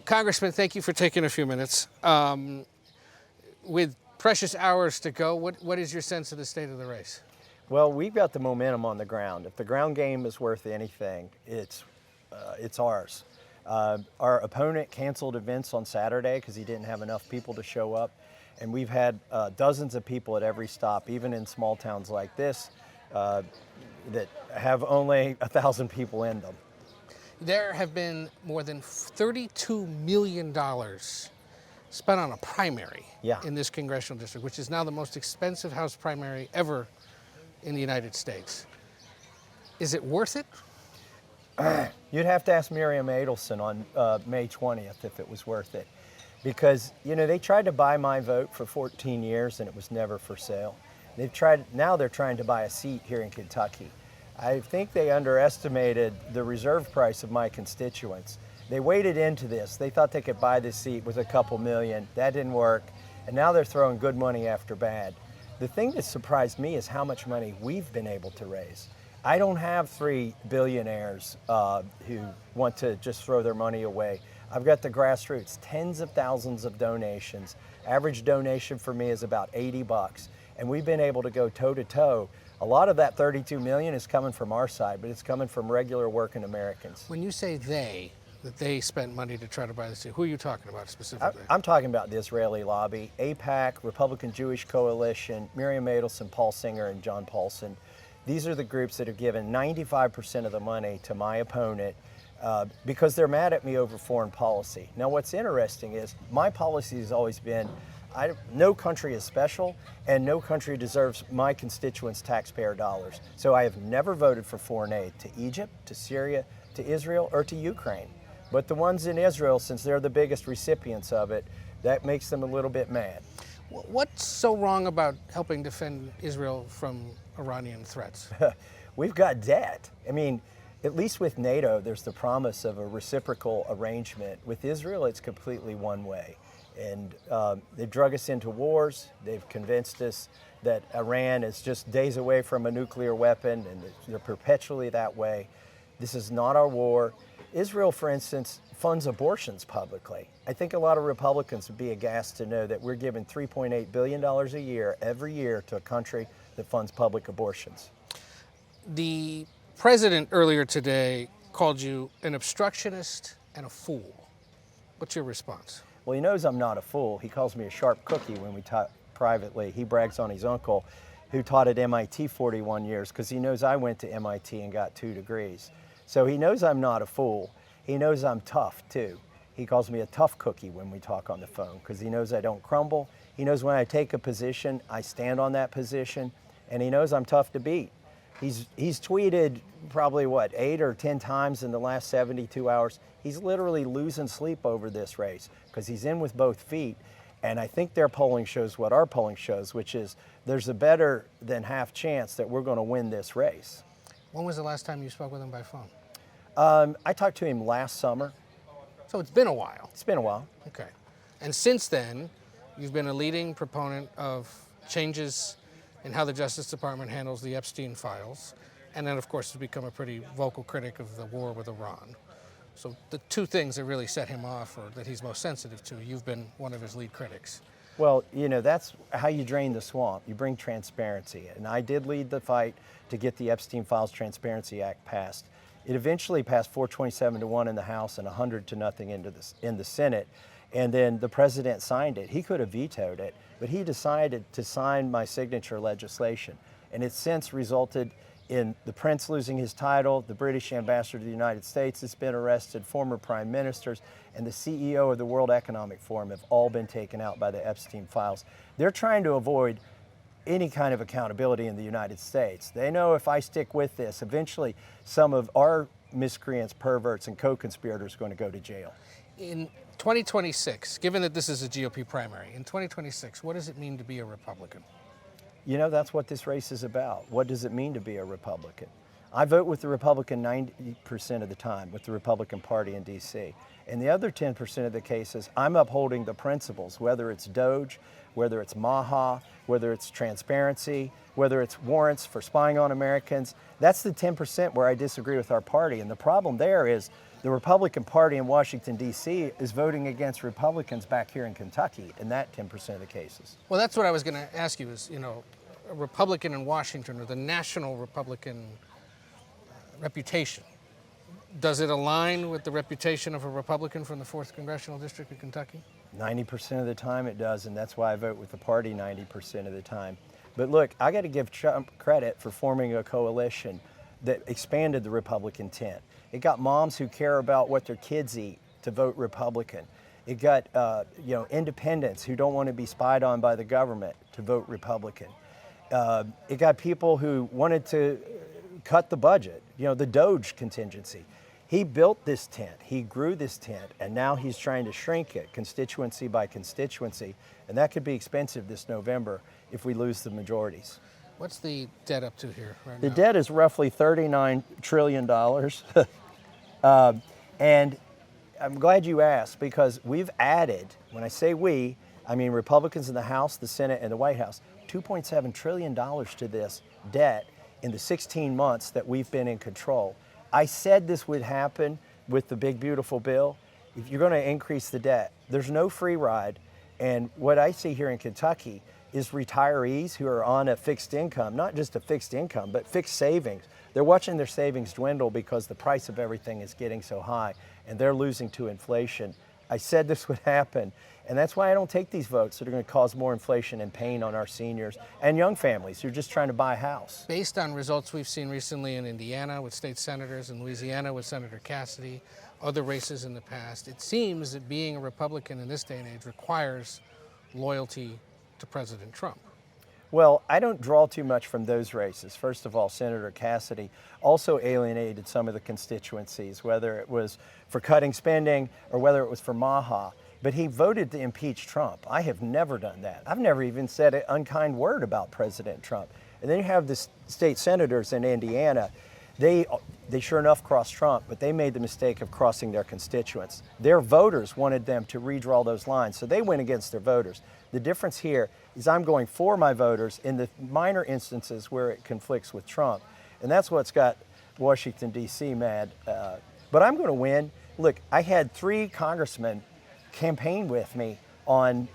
Congressman, thank you for taking a few minutes. With precious hours to go, what is your sense of the state of the race? Well, we've got the momentum on the ground. If the ground game is worth anything, it's ours. Our opponent canceled events on Saturday because he didn't have enough people to show up. And we've had dozens of people at every stop, even in small towns like this, that have only 1,000 people in them. There have been more than $32 million spent on a primary in this congressional district, which is now the most expensive House primary ever in the United States. Is it worth it? You'd have to ask Miriam Adelson on May 20th if it was worth it. Because, you know, they tried to buy my vote for 14 years and it was never for sale. Now they're trying to buy a seat here in Kentucky. I think they underestimated the reserve price of my constituents. They waded into this. They thought they could buy this seat with a couple million. That didn't work. And now they're throwing good money after bad. The thing that surprised me is how much money we've been able to raise. I don't have 3 billionaires who want to just throw their money away. I've got the grassroots, tens of thousands of donations. Average donation for me is about $80. And we've been able to go toe to toe. A lot of that 32 million is coming from our side, but it's coming from regular working Americans. When you say that they spent money to try to buy the seat, who are you talking about specifically? I'm talking about the Israeli lobby, AIPAC, Republican Jewish Coalition, Miriam Adelson, Paul Singer, and John Paulson. These are the groups that have given 95% of the money to my opponent because they're mad at me over foreign policy. Now, what's interesting is my policy has always been no country is special and no country deserves my constituents' taxpayer dollars. So I have never voted for foreign aid to Egypt, to Syria, to Israel, or to Ukraine. But the ones in Israel, since they're the biggest recipients of it, that makes them a little bit mad. What's so wrong about helping defend Israel from Iranian threats? We've got debt. I mean, at least with NATO, there's the promise of a reciprocal arrangement. With Israel, it's completely one way. And they've drug us into wars. They've convinced us that Iran is just days away from a nuclear weapon, and they're perpetually that way. This is not our war. Israel, for instance, funds abortions publicly. I think a lot of Republicans would be aghast to know that we're giving $3.8 billion a year, every year, to a country that funds public abortions. The president earlier today called you an obstructionist and a fool. What's your response? Well, he knows I'm not a fool. He calls me a sharp cookie when we talk privately. He brags on his uncle who taught at MIT 41 years because he knows I went to MIT and got 2 degrees. So he knows I'm not a fool. He knows I'm tough, too. He calls me a tough cookie when we talk on the phone because he knows I don't crumble. He knows when I take a position, I stand on that position, and he knows I'm tough to beat. He's tweeted probably, 8 or 10 times in the last 72 hours. He's literally losing sleep over this race because he's in with both feet. And I think their polling shows what our polling shows, which is there's a better than half chance that we're going to win this race. When was the last time you spoke with him by phone? I talked to him last summer. So it's been a while. It's been a while. Okay. And since then, you've been a leading proponent of changes in how the Justice Department handles the Epstein files. And then, of course, has become a pretty vocal critic of the war with Iran. So the 2 things that really set him off, or that he's most sensitive to, you've been one of his lead critics. Well, you know, that's how you drain the swamp. You bring transparency. And I did lead the fight to get the Epstein Files Transparency Act passed. It eventually passed 427-1 in the House and 100-0 in the Senate. And then the president signed it. He could have vetoed it, but he decided to sign my signature legislation. And it's since resulted in the prince losing his title, the British ambassador to the United States has been arrested, former prime ministers, and the CEO of the World Economic Forum have all been taken out by the Epstein files. They're trying to avoid any kind of accountability in the United States. They know if I stick with this, eventually some of our miscreants, perverts, and co-conspirators are going to go to jail. In 2026, given that this is a GOP primary, in 2026, what does it mean to be a Republican? You know, that's what this race is about. What does it mean to be a Republican? I vote with the Republican 90% of the time, with the Republican Party in D.C. In the other 10% of the cases, I'm upholding the principles, whether it's DOJ, whether it's MAHA, whether it's transparency, whether it's warrants for spying on Americans. That's the 10% where I disagree with our party. And the problem there is The Republican Party in Washington, D.C. is voting against Republicans back here in Kentucky in that 10% of the cases. Well, that's what I was going to ask you is, a Republican in Washington or the national Republican reputation, does it align with the reputation of a Republican from the 4th Congressional District of Kentucky? 90% of the time it does, and that's why I vote with the party 90% of the time. But look, I got to give Trump credit for forming a coalition that expanded the Republican tent. It got moms who care about what their kids eat to vote Republican. It got independents who don't want to be spied on by the government to vote Republican. It got people who wanted to cut the budget, the Doge contingency. He built this tent, he grew this tent, and now he's trying to shrink it constituency by constituency, and that could be expensive this November if we lose the majorities. What's the debt up to here right now? The debt is roughly $39 trillion. And I'm glad you asked, because we've added, when I say we, I mean Republicans in the House, the Senate, and the White House, $2.7 trillion to this debt in the 16 months that we've been in control. I said this would happen with the big, beautiful bill. If you're going to increase the debt, there's no free ride. And what I see here in Kentucky is retirees who are on a fixed income, not just a fixed income, but fixed savings. They're watching their savings dwindle because the price of everything is getting so high, and they're losing to inflation. I said this would happen, and that's why I don't take these votes that are going to cause more inflation and pain on our seniors and young families who are just trying to buy a house. Based on results we've seen recently in Indiana with state senators, in Louisiana with Senator Cassidy, other races in the past, it seems that being a Republican in this day and age requires loyalty to President Trump. Well, I don't draw too much from those races. First of all, Senator Cassidy also alienated some of the constituencies, whether it was for cutting spending or whether it was for MAHA. But he voted to impeach Trump. I have never done that. I've never even said an unkind word about President Trump. And then you have the state senators in Indiana. They sure enough crossed Trump, but they made the mistake of crossing their constituents. Their voters wanted them to redraw those lines, so they went against their voters. The difference here is I'm going for my voters in the minor instances where it conflicts with Trump. And that's what's got Washington, D.C. mad. But I'm going to win. Look, I had 3 congressmen campaign with me on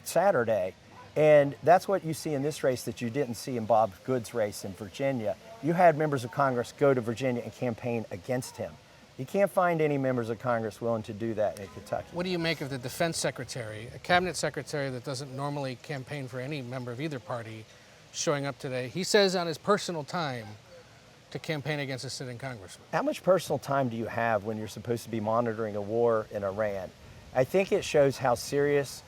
Saturday. And that's what you see in this race that you didn't see in Bob Good's race in Virginia. You had members of Congress go to Virginia and campaign against him. You can't find any members of Congress willing to do that in Kentucky. What do you make of the defense secretary, a cabinet secretary that doesn't normally campaign for any member of either party, showing up today? He says on his personal time to campaign against a sitting congressman. How much personal time do you have when you're supposed to be monitoring a war in Iran? I think it shows how serious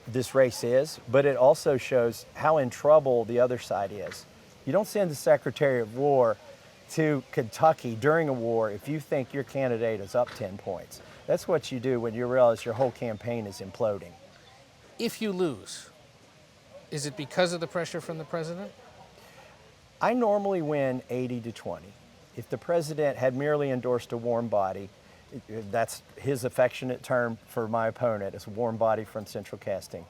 this race is, but it also shows how in trouble the other side is. You don't send the Secretary of War to Kentucky during a war if you think your candidate is up 10 points. That's what you do when you realize your whole campaign is imploding. If you lose, is it because of the pressure from the president? I normally win 80-20. If the president had merely endorsed a warm body, that's his affectionate term for my opponent, it's a warm body from Central Casting,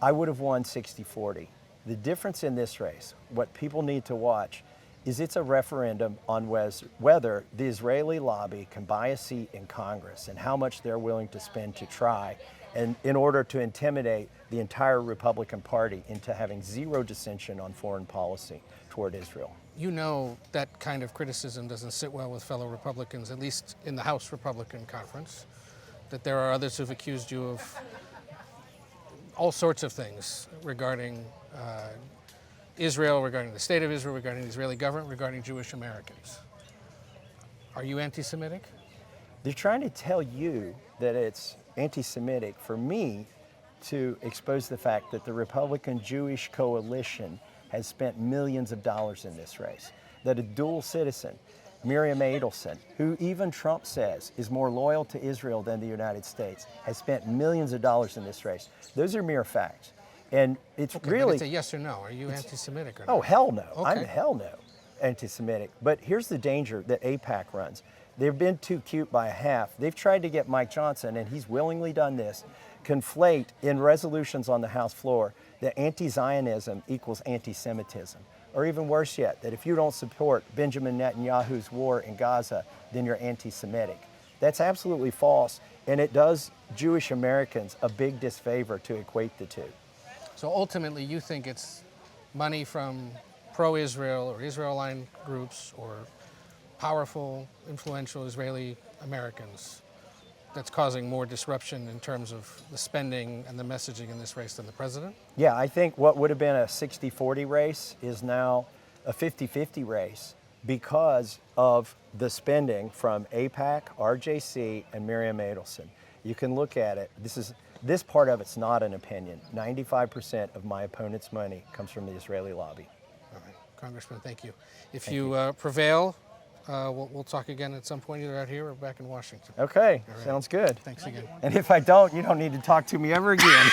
I would have won 60-40. The difference in this race, what people need to watch, is it's a referendum on whether the Israeli lobby can buy a seat in Congress and how much they're willing to spend to try, and in order to intimidate the entire Republican Party into having zero dissension on foreign policy toward Israel. You know that kind of criticism doesn't sit well with fellow Republicans, at least in the House Republican Conference, that there are others who've accused you of all sorts of things regarding Israel, regarding the state of Israel, regarding the Israeli government, regarding Jewish Americans. Are you anti-Semitic? They're trying to tell you that it's anti-Semitic for me to expose the fact that the Republican Jewish coalition has spent millions of dollars in this race, that a dual citizen, Miriam Adelson, who even Trump says is more loyal to Israel than the United States, has spent millions of dollars in this race. Those are mere facts. And it's Okay, really... but it's a yes or no. Are you anti-Semitic or not? Oh, hell no. Okay. I'm hell no anti-Semitic. But here's the danger that AIPAC runs. They've been too cute by a half. They've tried to get Mike Johnson, and he's willingly done this, conflate in resolutions on the House floor that anti-Zionism equals anti-Semitism. or even worse yet, that if you don't support Benjamin Netanyahu's war in Gaza, then you're anti-Semitic. That's absolutely false, and it does Jewish Americans a big disfavor to equate the two. So ultimately, you think it's money from pro-Israel or Israel-aligned groups or powerful, influential Israeli Americans that's causing more disruption in terms of the spending and the messaging in this race than the president? Yeah, I think what would have been a 60-40 race is now a 50-50 race because of the spending from AIPAC, RJC, and Miriam Adelson. You can look at it. This part of it's not an opinion. 95% of my opponent's money comes from the Israeli lobby. All right, Congressman, thank you. If you prevail, we'll talk again at some point, either out here or back in Washington. Okay, All right. Sounds good. Thanks again. And if I don't, you don't need to talk to me ever again.